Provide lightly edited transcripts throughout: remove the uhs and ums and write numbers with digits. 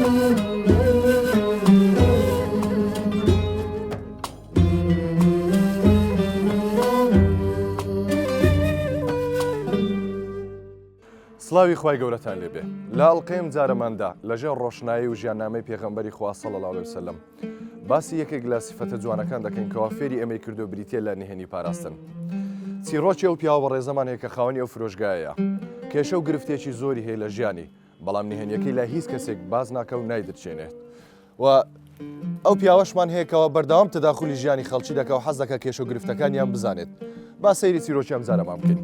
سڵاوی خوای گەورەتان لێبێ لە ئەڵقەیەم جارەماندا لەژێر ڕۆشنایی و ژیاننامەی پێغەمبەری خوا صلی الله علیه وسلم باسی یەکێک لە سیفەتە جوانەکان دەکەن کەوا فێری ئەمەی کردو بریتیە لە نهێنی پاراستن. چیرۆکی ئەو پیاوە بەڕێزەمان هەیە کە خاوەنی ئەو فرۆشگایەیە. کێشە و گرفتێکی زۆری هەیە لە ژیانی، بەڵام نهێنیەکەی لە هیچ کەسێک باز ناکە و نایدرچێنێت. و ئەو پیاوەشمان هەیەکەوە بەردەوام تەداخولی ژیانی خەڵکی دەکە و حەز دەکە کێشە و گرفتەکانیان بزانێت. با سەیری چیرۆکی ئەم جارەمان بکەین.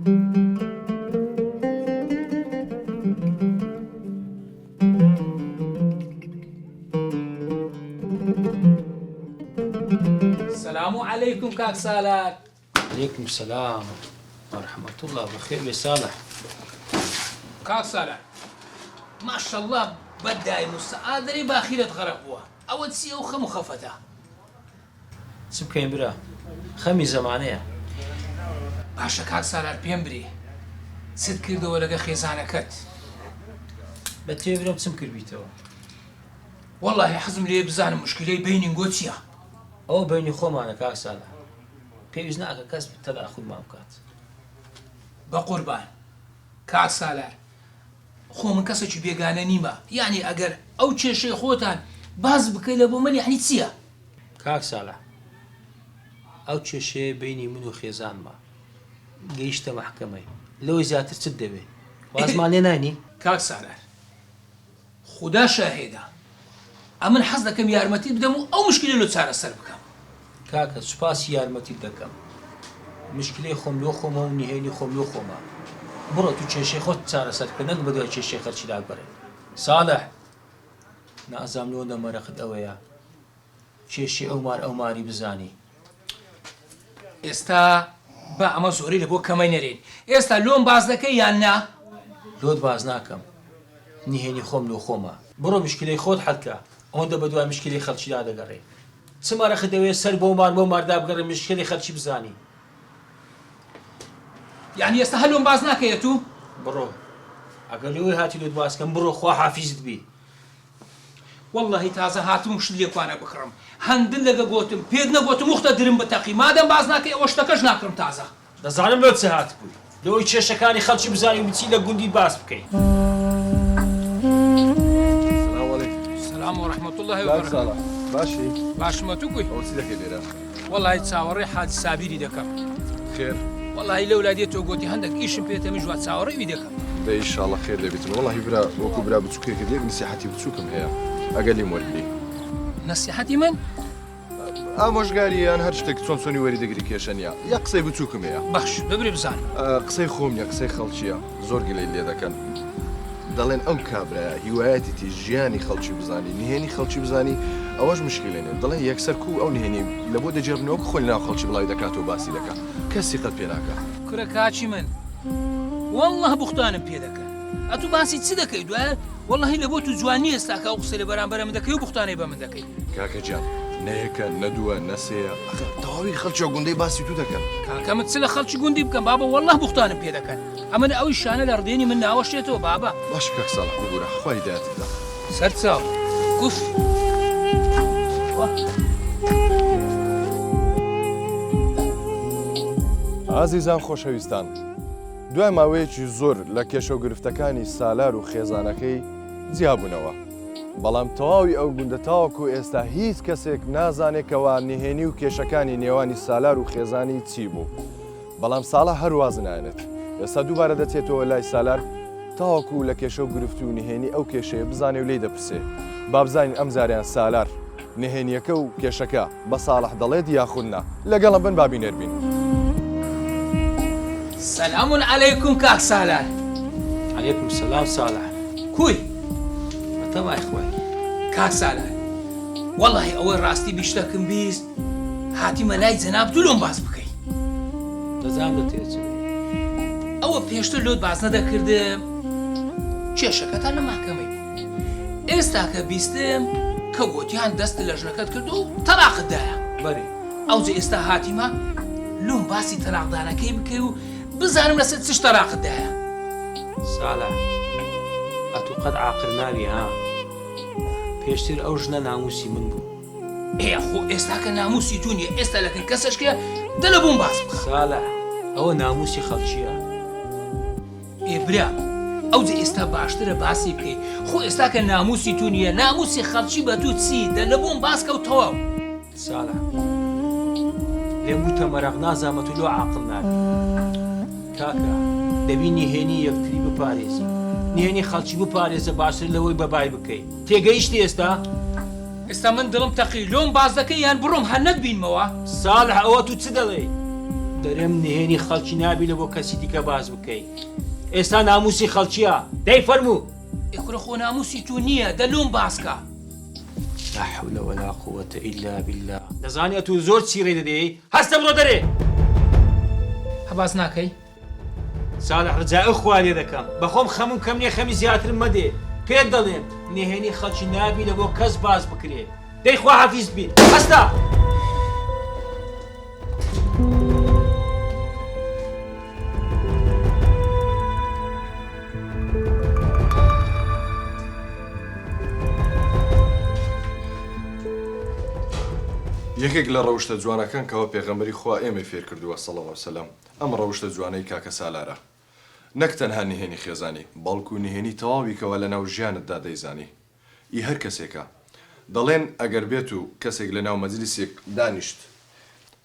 السلام عليكم كاك سالار. عليكم السلام ورحمة الله بخير يا صالح. كاك سالار ما شاء الله بداي مستعادري باخيرة غرقوها أول سي أو خم خفتها سبكين برا خمي زمانية باشا كاك سالار بيمبري ست كردو ولا خيزانة كت بتي برا بسمكر بيتوا والله حزم لي بزان مشكلة بيني نقوتيا أو بيني خو معنا كاك صالح بيوزناك كسب تداخل ما بكات بقربان كاك سالار خو من كسر بيجانا نيما يعني أجر أو شيء خوتان باز بكيل أبو من يعني تسيا كاك صالح أو شيء بيني منو خيزان ما جيشت محكمة لو زيادة تدبي وازمان ناني كاك سالار خدا شاهده أمن حظك يا أرمتي بدمو أو مشكلة لو تصار السر بكم كاك سباس يا أرمتي بدكم مشكلة خم لو خم ونهيني خم لو خم برو تو شيء خود تصار السر كنا بدو شيء خرج لا برا صالح نازم لو نمر أخذ أويا شيء أو ماري بزاني استا با أما زوري لبو كمان يرين استا لون باز لك يانا لود بازناكم نهيني خم لو خم برو مشكلة خود حكا هون بدو مشكلة خلشي لا دقري سمارة خدوية سر بومار داب قرر مشكلة خلشي بزاني يعني يستاهلون بازناك يا تو برو أقلوي هاتي لود باز كم برو خوا حافظت بي والله تازه هاتم مش اللي قانا بكرم هندل لقا قوتم بيدنا قوتم مختدرين بتاقي ما دام بازناك يا واشتكش ناكرم تازه دزانم لود سهات بوي لو يتششكاني خلشي بزاني وبتسي لقندي باز بكي السلام ورحمة الله وبركاته. باشی باش ما تقول. ئەو چی دەکەی لێرە؟ والله تصاوري حاد سابيري دكم. خێر والله لو لاديتو قوتي عندك إيش بيته مجوا تصاوري بيدكم. دە ئینشاڵڵا خێر دەبێتم وەڵاهی برا وەکو برا بچووکێکی یەک نسیحەتی بچووکم هەیە ئەگەلی وەرگری نصيحتي من؟ ئامۆژگاریان هەر شتێک چۆن چۆنی وەری دەگری کێشە نیە یە قسەی بچووکم هەیە بخش ببري بزان. قسەی خۆم نیە قسەی خەڵکیە زۆر گلەی لێ دەکەن دەڵێن ئەو کابرایە هیوایەتێتی ژیانی خەڵکی بزانی نهێنی خەڵکی بزانی ئەوەش مشکلێنێ دەڵێن یەکسەر کو ئەو نهێنی لە بۆ دەجێبنەوە خۆی ناو خەڵکی بڵاوی دەکاتەوە باسی دەکات کەسی قەت پێ ناکە كركاتشي من. والله بختانم بيدك. أتو باسي تصدقي دوار والله لبوتو جواني استاك أو قصة لبران برا من دكي وبختاني با من دكي. کاکە جان نەیەکە نەدووە نەسەیە تەواوی خەڵکی گوندەی باسی تو دەکەن كاكا متسلة خلشي قندي بكم بابا والله بختانم بيدك. أما أوي الشانة الأرضيني من ناوشيتو بابا. باش کاک ساڵح بگورە خوای هیدایەتت دا سرساو. كف. ئازیزان خۆشەویستان دوای ماوەیەکی زۆر لە کێشە و گرفتەکانی سالار و خێزانەکەی جیابوونەوە بەڵام تەواوی ئەو گوندە تاوەکو ئێستا هیچ کەسێک نازانێکەوە نهێنی و کێشەکانی نێوانی سالار و خێزانی چی بوو بەڵام ساڵح هەروازن نایەنێت ئێستا دووبارە دەچێتەوە لای سالار تاوەکو لە کێشە و گرفت و نهێنی ئەو کێشەیە بزانێ و لێی دەپرسێ با بزانین ئەم جاریان سالار نهێنیەکە و کێشەکە بە ساڵح دەڵێت یاخودنا لەگەڵم بن بابینێر بین سلام عليكم كاك سالار. عليكم السلام صالح كوي. تبع إخوي كاك سالار. والله أول راستي بيشتكم بيز هاتي ملاي زناب دولون باز بكي. نزام دتيجي أول بيشتر لود باز ندا كردم. چێشەکەتان لە محکەمەی ئێستاکە بیستم کە گوتیان دەست لە ژنەکەت کرد و تەلاقتدایە بەری ئەوجە ئێستا هاتیمە لۆم باسی تەلاقدانەکەی بکەی و بزانم لەسەر چش تەلاقتدایە صالح أتو قد عاقل ناري ها پێشتر ئەو ژنە ناموسی من بوو. خۆ ئێستاکە ناموسی تو نیە ئێستا لەکن کەسەشکە دە لە بۆم باس بکە. ساڵح ئەوە ناموسی خەڵکییە. برا ئەو جە ئێستا باشترە باسی بکەیت خۆ ئێستاکە ناموسی تو نییە ناموسی خەڵکی بە تو چی دە لە بۆم باسکە و تەواو. ساڵح لێم بووتە مەرەق نازانمە تو لۆ عاقڵ نابی. کاکە دەبی نهێنی یەکتری بپارێزی نهێنی خەڵکی بپارێزە باشتر لەوەی بەبای بکەیت. تێگەیشتی ئێستا؟ ئێستا من دڵم تەقی لۆم باز دەکەی یان بڕۆم هەر نەتبینمەوە؟ ساڵح ئەوە تو چ دەڵێ؟ دەرێم نهێنی خەڵکی نابی لە بۆ کەسی دیکە باز بکەیت. ئێستا ناموسی خەڵکییە دەی فەرموو. ئێخورە خۆ ناموسی تو نییە دە لۆم باسکە. لا حول ولا قوة إلا بالله. دەزانێت تو زۆر چیرەی دەدەی هەستە بڕۆ دەرێ. هەباز ناکەی؟ ساڵح ڕجاء خوارێ دەکەم بەخۆم خەمم کەم نییە خەمی زیاترم مەدێ. پێت دەڵێم نهێنی خەڵکی نابی لە بۆ کەس باز بکرێ. دەی خوا حەفیز بین. هەستا. یەکێک لە ڕەوشتە جوانەکان کەەوە پێغەمبەری خوا ئێمە فێر کردووە سەڵەڵڵاهو عەلەیهی وسەلەم ئەم ڕەوشتە جوانەی کاکە سالارە نەک تەنها نهێنی خێزانی بەڵکو نهێنی تەواوی کەوە لە ناو ژیانتدا دەیزانی ئی هەر کەسێکە دەڵێن ئەگەر بێت و کەسێک لە ناو مەجلیسێک دانیشت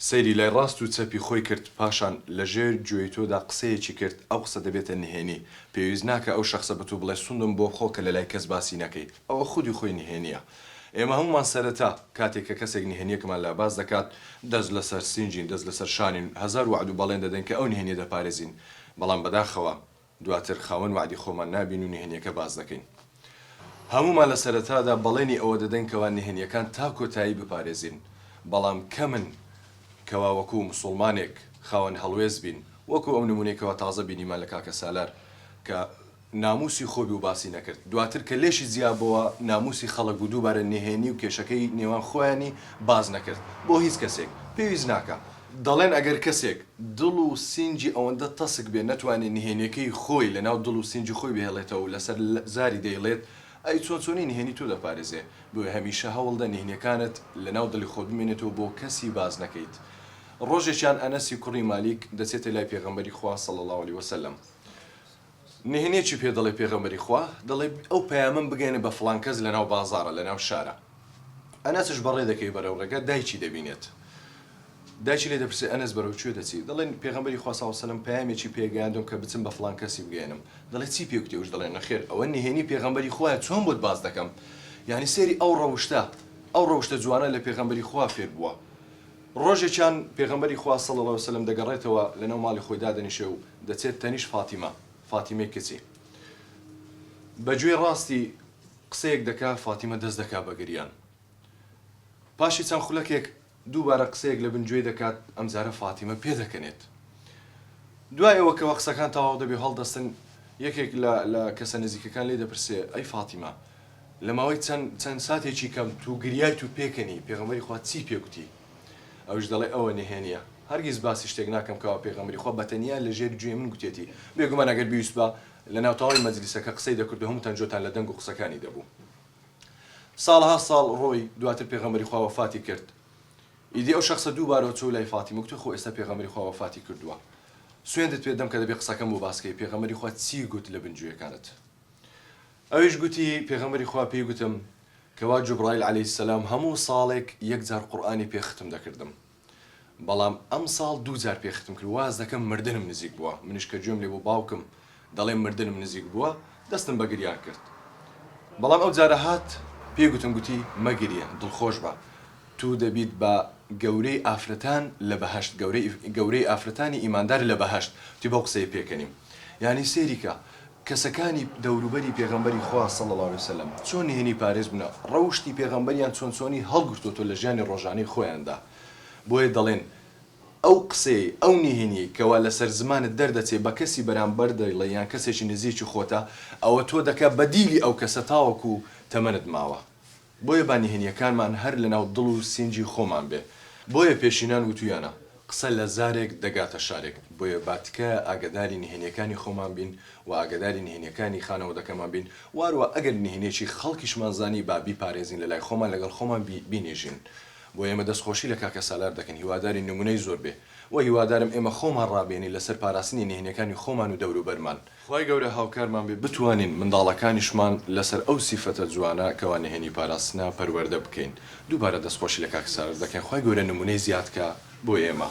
سەیری لای ڕاست و چەپی خۆی کرد پاشان لەژێر گوێی تۆدا قسەیەکی کرد ئەو قسە دەبێتە نهێنی پێویست ناکە ئەو شەخسە بە تو بڵێ سوندم بۆ خۆ کە لە لای کەس باسی نەکەی ئەوە خودی خۆی نهێنیە ئێمە هەمومان سەرەتا کاتێک کە کەسێک نهێنیەکمان لە باز دەکات دەست لەسەر سینجین دەست لەسەر شانین هەزار وعد و بەڵێن دەدەن کە ئەو نهێنیە دەپارێزین بەڵام بەداخەوە دواتر خاوەن وعدی خۆمان نابین و نهێنیەکە باز دەکەین هەمومان لە سەرەتادا بەڵێنی ئەوە دەدەن کەوا نهێنیەکان تا کۆتایی بپارێزین بەڵام کەمن کەوا وەکو موسڵمانێک خاوەن هەڵوێز بین وەکو ئەو نمونەیەکەوە تازە بینیمان لە کاکە سالار کە ناموسی خۆبی و باسی نەکرد دواتر کە لێشی زیابەوە ناموسی خەڵک بوو دووبارە نهێنی و کێشەکەی نێوان خۆیانی باز نەکرد بۆ هیچ کەسێک پێویست ناکە دەڵێن ئەگەر کەسێک دڵ و سینجی ئەوەندە تەسک بێ نەتوانێت نهێنیەکەی خۆی لە ناو دڵ و سینجی خۆی بهێڵێتەوە و لەسەر زاری دەیڵێت ئەی چۆنی نهێنی تۆ دەپارێزێ بۆیە هەمیشە هەوڵدە نهێنیەکانت لە ناو دڵی خۆت بمێنێتەوە بۆ کەسی باز نەکەیت ڕۆژێکیان ئەنەسی کوڕی مالیک دەچێتە لای پێغەمبەری خوا صلی الله علیه وسلم نهێنیەکی پێ دەڵێ پێغەمبەری خوا دەڵێ ئەو پەیامم بگەێنە بە فڵان کەس لە ناو بازاڕە لە ناو شارە ئەنەسش بەڕێ دەکەی بەرەو ڕێگە دایکی دەبینێت دایکی لێ دەپرسێ ئەنەس بەرەو کوێ دەچی دەڵێن پێغەمبەری خوا صلی الله علیه وسلم پەیامێکی پێگەیاندوم کە بچم بە فڵان کەسی بگەێنم دەڵێ چی پێ وتی وش دەڵێن نەخێر ئەوە نهێنی پێغەمبەری خوایە چۆن بۆت باز دەکەم یعنی سێری ئەو ڕەوشتە جوانە لە پێغەمبەری خوا فێر بووە ڕۆژێکیان پێغەمبەری خوا صلی الله علیه وسلم دەگەڕێتەوە لە ناو ماڵی خۆی دادەنیشێ و دەچێت تەنیش فاتیمەی کچی بەگوێ ڕاستی قسەیەک دەکا فاتیمە دەست دەکا بە گریان پاشی چەند خولەکێک دووبارە قسەیەک لە بنگوێ دەکات ئەمجارە فاتیمە پێ دەکەنێت دوایەوە کەوە قسەکان تەواو دەبێ هەڵدەستن یەکێک لە کەسە نزیکەکان لێ دەپرسێ ئەی فاتیمە لە ماوەی چەند ساتێکی کەم تو گریای تو پێکەنی پێغەمبەری خوا چی پێگوتی ئەوش دەڵێ ئەوە نهێنیە هەرگیز باسی شتێک ناکەم کەوا پێغەمبەری خوا بەتەنیا لە ژێر گوێ من گوتێتی بێگومان ئەگەر بیست بە لە ناوتەواوی مەجلیسەکە قسەی دەکرد و هەمووتان جۆتان لە دەنگ و قسەکانی دەبوو ساڵها ساڵ ڕۆی دواتر پێغەمبەری خوا وەفاتی کرد ئیدی ئەو شەخسە دووبارەوە چوو لای فاتیمە گوتی خۆ ئێستا پێغەمبەری خوا وەفاتی کردووە سوێندت پێ دەم کە دەبێ قسەکەم بۆ باسکەی پێغەمبەری خوا چی گوت لە بنگوێیەکانت ئەویش گوتی پێغەمبەری خوا پێی گوتم کەوا جوبرایل عەلەیهی سەلام هەموو ساڵێک یەکجار قورئانی پێ ختم دەکردم بەڵام ئەم ساڵ دووجار پێ ختم کرد واز دەکەم مردنم نزیک بووە منیش کە گوێم لێ بۆ باوکم دەڵێم مردنم نزیک بووە دەستم بە گریان کرد بەڵام ئەو جارە هات پێی گوتم گوتی مەگریە دڵخۆش بە تو دەبیت بە گەورەی ئافرەتان لە بەهەشت گەورەی ئافرەتانی ئیماندار لە بەهەشت تی بەو قسەی پێکەنیم یعنی سێریکە کەسەکانی دەوروبەری پێغەمبەری خوا صلی الله علیه وسلم چۆن نهێنی پارێز بوونە ڕەوشتی پێغەمبەریان چۆنی هەڵگرتوتۆ لە ژیانی ڕۆژانەی خۆیاندا بۆیە دەڵێن ئەو قسەی ئەو نهێنی کەوا لەسەر زمانت دەردەچێ بە کەسی بەرامبەر دەیڵێ یان کەسێکی نزیکی خۆتە ئەوە تۆ دەکات بەدیلی ئەو کەسە تاوەکو تەمەنت ماوە بۆیە با نهێنیەکانمان هەر لەناو دڵ و سینجی خۆمان بێ بۆیە پێشینان وتویانە قسە لە زارێک دەگاتە شارێک بۆیە باتکە ئاگداری نهێنیەکانی خۆمان بین و ئاگداری نهێنیەکانی خانەوەدەکەمان بین واروە ئەگەر نهێنێکی خەڵکیشمانزانی با بیپارێزین لە لای خۆمان لەگەڵ خۆمان بینێژین بۆ ئێمە دەستخۆشی لە کاکە سالار دەکەن هیواداری نمونەی زۆر بێ و هیوادارم ئێمە خۆمان ڕابێنی لەسەر پاراستنی نهێنیەکانی خۆمان و دەوروبەرمان خی گەورە هاوکارمان بێ بتوانین منداڵەکانیشمان لەسەر ئەو سیفەتە جوانە کەوا نهێنی پاراستنا پەروەردە بکەین دووبارە دەستخۆشی لە کاکە سالار دەکەن خی گەورە نمونەی زیادکە بۆ ئێمە.